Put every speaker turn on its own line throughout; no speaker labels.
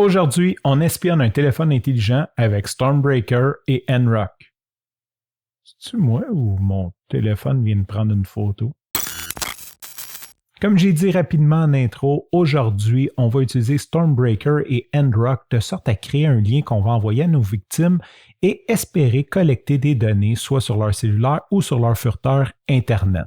Aujourd'hui, on espionne un téléphone intelligent avec Stormbreaker et Nrock. C'est-tu moi ou mon téléphone vient de prendre une photo? Comme j'ai dit rapidement en intro, aujourd'hui, on va utiliser Stormbreaker et Nrock de sorte à créer un lien qu'on va envoyer à nos victimes et espérer collecter des données soit sur leur cellulaire ou sur leur furteur Internet.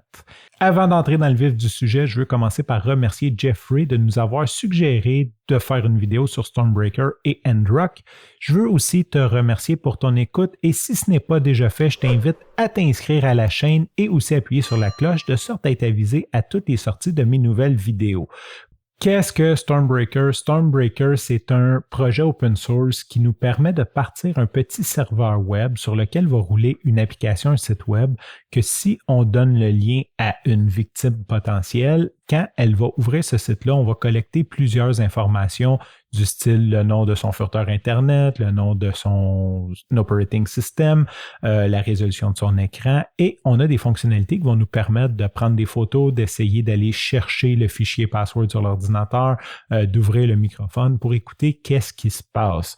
Avant d'entrer dans le vif du sujet, je veux commencer par remercier Jeffrey de nous avoir suggéré de faire une vidéo sur Stormbreaker et Nrock. Je veux aussi te remercier pour ton écoute et si ce n'est pas déjà fait, je t'invite à t'inscrire à la chaîne et aussi appuyer sur la cloche de sorte à être avisé à toutes les sorties de mes nouvelles vidéos. Qu'est-ce que Stormbreaker? Stormbreaker, c'est un projet open source qui nous permet de partir un petit serveur web sur lequel va rouler une application, un site web, que si on donne le lien à une victime potentielle, quand elle va ouvrir ce site-là, on va collecter plusieurs informations du style le nom de son furteur Internet, le nom de son operating system, la résolution de son écran et on a des fonctionnalités qui vont nous permettre de prendre des photos, d'essayer d'aller chercher le fichier password sur l'ordinateur, d'ouvrir le microphone pour écouter qu'est-ce qui se passe.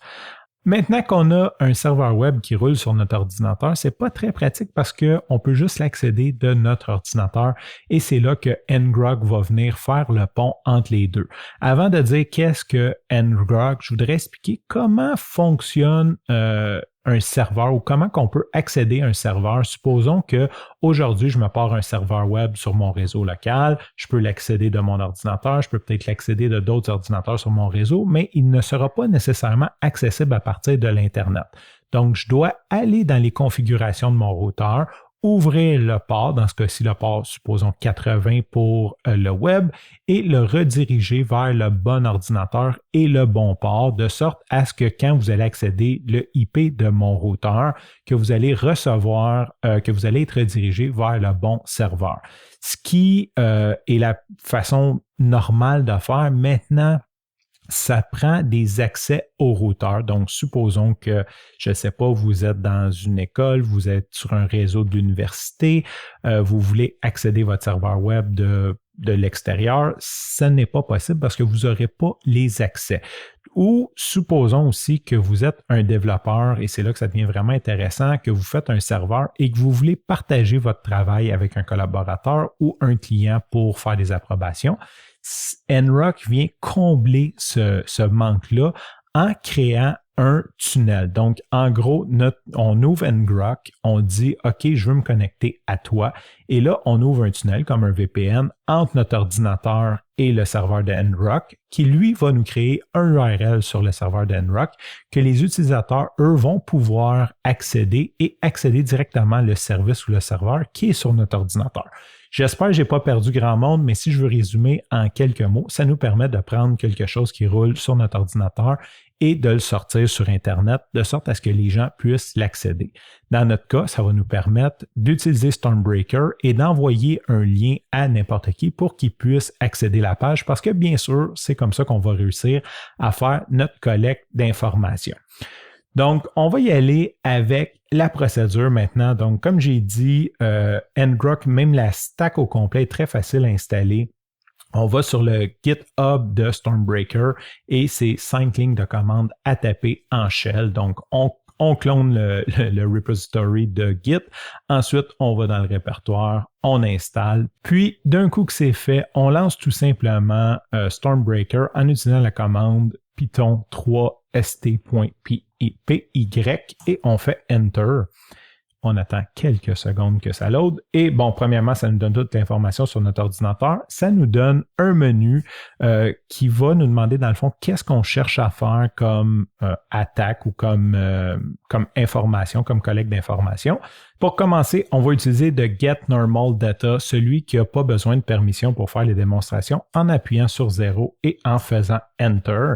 Maintenant qu'on a un serveur web qui roule sur notre ordinateur, c'est pas très pratique parce qu'on peut juste l'accéder de notre ordinateur et c'est là que Nrock va venir faire le pont entre les deux. Avant de dire qu'est-ce que Nrock, je voudrais expliquer comment fonctionne un serveur ou comment qu'on peut accéder à un serveur. Supposons que aujourd'hui, je me pars un serveur web sur mon réseau local, je peux l'accéder de mon ordinateur, je peux peut-être l'accéder de d'autres ordinateurs sur mon réseau, mais il ne sera pas nécessairement accessible à partir de l'Internet. Donc, je dois aller dans les configurations de mon routeur, ouvrir le port, dans ce cas-ci le port, supposons 80 pour le web, et le rediriger vers le bon ordinateur et le bon port, de sorte à ce que quand vous allez accéder le IP de mon routeur, que vous allez recevoir, que vous allez être redirigé vers le bon serveur. Ce qui est la façon normale de faire maintenant. Ça prend des accès au routeur. Donc, supposons que, je ne sais pas, vous êtes dans une école, vous êtes sur un réseau de l'université, vous voulez accéder à votre serveur web de l'extérieur. Ce n'est pas possible parce que vous n'aurez pas les accès. Ou supposons aussi que vous êtes un développeur, et c'est là que ça devient vraiment intéressant, que vous faites un serveur et que vous voulez partager votre travail avec un collaborateur ou un client pour faire des approbations. Nrock vient combler ce manque-là en créant un tunnel. Donc, en gros, on ouvre Nrock, on dit « OK, je veux me connecter à toi ». Et là, on ouvre un tunnel comme un VPN entre notre ordinateur et le serveur de Nrock qui, lui, va nous créer un URL sur le serveur de Nrock que les utilisateurs, eux, vont pouvoir accéder et accéder directement au service ou le serveur qui est sur notre ordinateur. J'espère que je n'ai pas perdu grand monde, mais si je veux résumer en quelques mots, ça nous permet de prendre quelque chose qui roule sur notre ordinateur et de le sortir sur Internet de sorte à ce que les gens puissent l'accéder. Dans notre cas, ça va nous permettre d'utiliser Stormbreaker et d'envoyer un lien à n'importe qui pour qu'il puisse accéder à la page parce que bien sûr, c'est comme ça qu'on va réussir à faire notre collecte d'informations. Donc, on va y aller avec la procédure maintenant. Donc, comme j'ai dit, Nrock, même la stack au complet est très facile à installer. On va sur le GitHub de Stormbreaker et c'est 5 lignes de commande à taper en shell. Donc, on clone le repository de Git. Ensuite, on va dans le répertoire, on installe. Puis, d'un coup que c'est fait, on lance tout simplement Stormbreaker en utilisant la commande python 3 st.py et on fait Enter. On attend quelques secondes que ça load. Et bon, premièrement, ça nous donne toute l'information sur notre ordinateur. Ça nous donne un menu qui va nous demander, dans le fond, qu'est-ce qu'on cherche à faire comme attaque ou comme information, comme collecte d'informations. Pour commencer, on va utiliser le Get Normal Data, celui qui n'a pas besoin de permission pour faire les démonstrations, en appuyant sur 0 et en faisant Enter.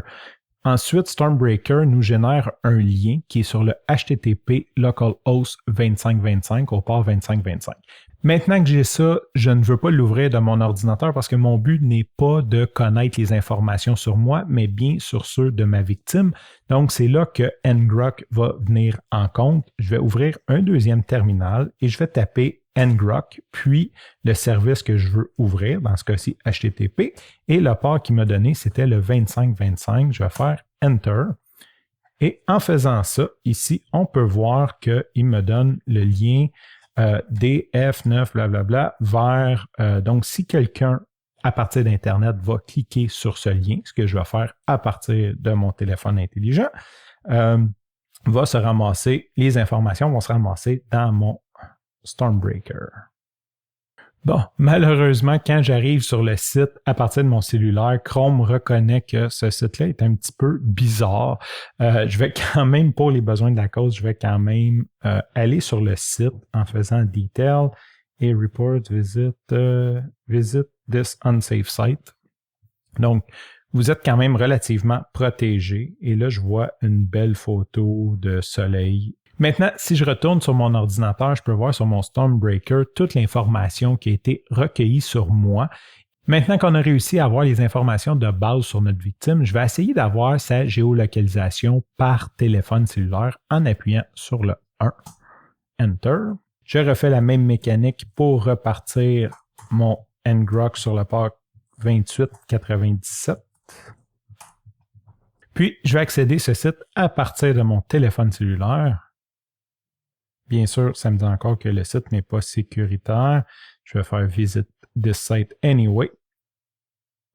Ensuite, Stormbreaker nous génère un lien qui est sur le HTTP localhost 2525 au port 2525. Maintenant que j'ai ça, je ne veux pas l'ouvrir de mon ordinateur parce que mon but n'est pas de connaître les informations sur moi, mais bien sur ceux de ma victime. Donc, c'est là que Nrock va venir en compte. Je vais ouvrir un deuxième terminal et je vais taper Nrock, puis le service que je veux ouvrir, dans ce cas-ci HTTP, et le port qu'il m'a donné, c'était le 2525. Je vais faire Enter. Et en faisant ça, ici, on peut voir qu'il me donne le lien DF9, blablabla, vers... donc, si quelqu'un, à partir d'Internet, va cliquer sur ce lien, ce que je vais faire à partir de mon téléphone intelligent, va se ramasser, les informations vont se ramasser dans mon Stormbreaker. Bon, malheureusement, quand j'arrive sur le site à partir de mon cellulaire, Chrome reconnaît que ce site-là est un petit peu bizarre. Je vais quand même, pour les besoins de la cause, je vais quand même aller sur le site en faisant Detail et Report Visit this unsafe site. Donc, vous êtes quand même relativement protégé. Et là, je vois une belle photo de soleil. Maintenant, si je retourne sur mon ordinateur, je peux voir sur mon Stormbreaker toute l'information qui a été recueillie sur moi. Maintenant qu'on a réussi à avoir les informations de base sur notre victime, je vais essayer d'avoir sa géolocalisation par téléphone cellulaire en appuyant sur le 1. Enter. Je refais la même mécanique pour repartir mon ngrok sur le port 2897. Puis, je vais accéder à ce site à partir de mon téléphone cellulaire. Bien sûr, ça me dit encore que le site n'est pas sécuritaire. Je vais faire Visit this site anyway.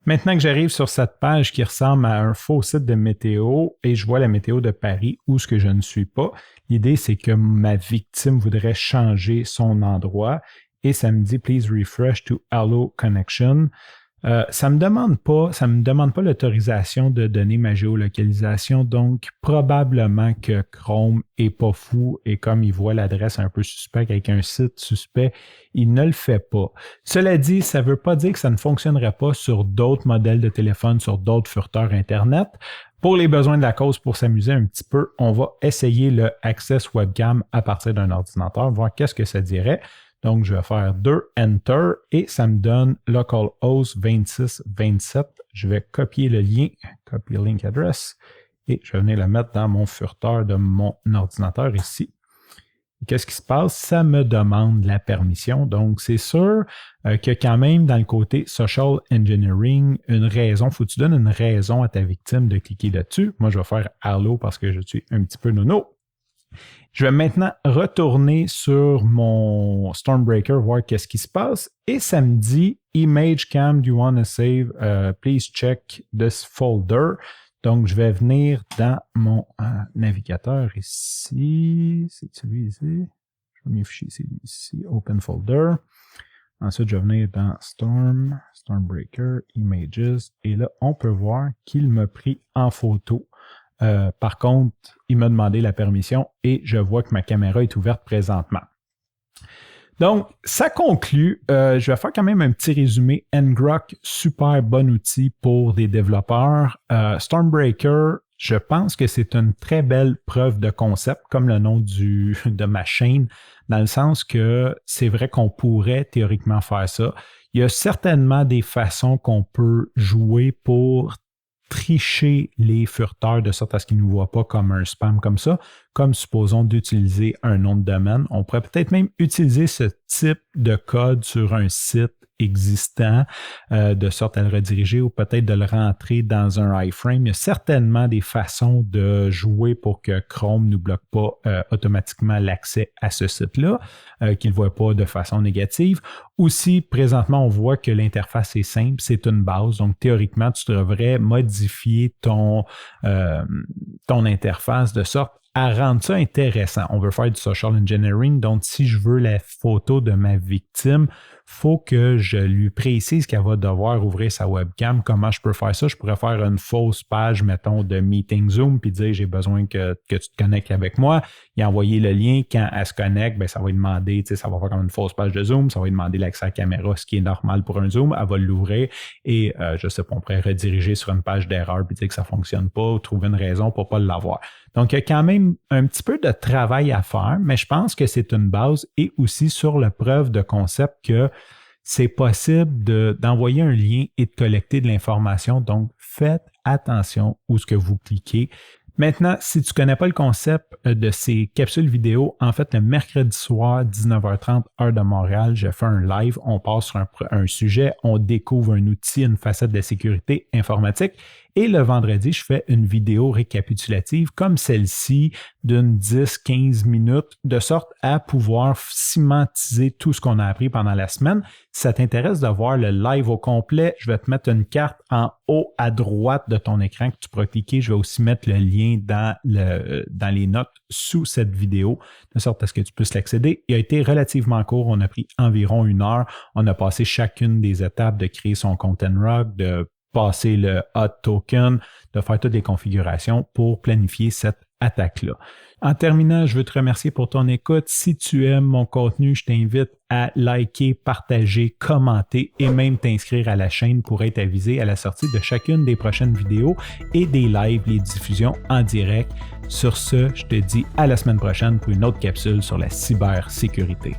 Maintenant que j'arrive sur cette page qui ressemble à un faux site de météo et je vois la météo de Paris où ce que je ne suis pas, l'idée c'est que ma victime voudrait changer son endroit et ça me dit « Please refresh to Allo Connection ». Ça me demande pas l'autorisation de donner ma géolocalisation, donc probablement que Chrome est pas fou et comme il voit l'adresse un peu suspecte avec un site suspect, il ne le fait pas. Cela dit, ça ne veut pas dire que ça ne fonctionnerait pas sur d'autres modèles de téléphone, sur d'autres furteurs Internet. Pour les besoins de la cause, pour s'amuser un petit peu, on va essayer le Access Webcam à partir d'un ordinateur, voir qu'est-ce que ça dirait. Donc, je vais faire 2 Enter et ça me donne localhost 2627. Je vais copier le lien, copy link address, et je vais venir le mettre dans mon furteur de mon ordinateur ici. Qu'est-ce qui se passe? Ça me demande la permission. Donc, c'est sûr qu'il y a quand même dans le côté social engineering une raison. Faut que tu donnes une raison à ta victime de cliquer là-dessus. Moi, je vais faire Allo parce que je suis un petit peu nono. Je vais maintenant retourner sur mon Stormbreaker, voir qu'est-ce qui se passe. Et ça me dit « Image cam, do you want to save? Please check this folder. » Donc, je vais venir dans mon navigateur ici. C'est celui ici. Je vais mes fichiers ici. Open folder. Ensuite, je vais venir dans Stormbreaker, Images. Et là, on peut voir qu'il m'a pris en photo. Par contre, il m'a demandé la permission et je vois que ma caméra est ouverte présentement. Donc, ça conclut. Je vais faire quand même un petit résumé. Ngrok, super bon outil pour des développeurs. Stormbreaker, je pense que c'est une très belle preuve de concept, comme le nom de ma chaîne, dans le sens que c'est vrai qu'on pourrait théoriquement faire ça. Il y a certainement des façons qu'on peut jouer pour tricher les furteurs de sorte à ce qu'ils ne nous voient pas comme un spam comme ça, comme supposons d'utiliser un nom de domaine. On pourrait peut-être même utiliser ce type de code sur un site existant de sorte à le rediriger ou peut-être de le rentrer dans un iframe. Il y a certainement des façons de jouer pour que Chrome ne bloque pas automatiquement l'accès à ce site-là, qu'il ne voit pas de façon négative. Aussi, présentement, on voit que l'interface est simple, c'est une base. Donc, théoriquement, tu devrais modifier ton interface de sorte à rendre ça intéressant. On veut faire du social engineering, donc si je veux la photo de ma victime, faut que je lui précise qu'elle va devoir ouvrir sa webcam. Comment je peux faire ça? Je pourrais faire une fausse page, mettons, de Meeting Zoom, puis dire j'ai besoin que tu te connectes avec moi. Il a envoyé le lien. Quand elle se connecte, ben, ça va lui demander, ça va faire comme une fausse page de Zoom, ça va lui demander l'accès à la caméra, ce qui est normal pour un Zoom. Elle va l'ouvrir et je sais pas, on pourrait rediriger sur une page d'erreur puis dire que ça fonctionne pas ou trouver une raison pour pas l'avoir. Donc, il y a quand même un petit peu de travail à faire, mais je pense que c'est une base et aussi sur la preuve de concept que c'est possible d'envoyer un lien et de collecter de l'information. Donc, faites attention où ce que vous cliquez. Maintenant, si tu ne connais pas le concept de ces capsules vidéo, en fait, le mercredi soir, 19h30, heure de Montréal, je fais un live, on passe sur un sujet, on découvre un outil, une facette de sécurité informatique Et le vendredi, je fais une vidéo récapitulative comme celle-ci d'une 10-15 minutes, de sorte à pouvoir cimentiser tout ce qu'on a appris pendant la semaine. Si ça t'intéresse de voir le live au complet, je vais te mettre une carte en haut à droite de ton écran que tu pourras cliquer. Je vais aussi mettre le lien dans les notes sous cette vidéo, de sorte à ce que tu puisses l'accéder. Il a été relativement court, on a pris environ 1 heure. On a passé chacune des étapes de créer son compte NRock, de passer le hot token, de faire toutes les configurations pour planifier cette attaque-là. En terminant, je veux te remercier pour ton écoute. Si tu aimes mon contenu, je t'invite à liker, partager, commenter et même t'inscrire à la chaîne pour être avisé à la sortie de chacune des prochaines vidéos et des lives, les diffusions en direct. Sur ce, je te dis à la semaine prochaine pour une autre capsule sur la cybersécurité.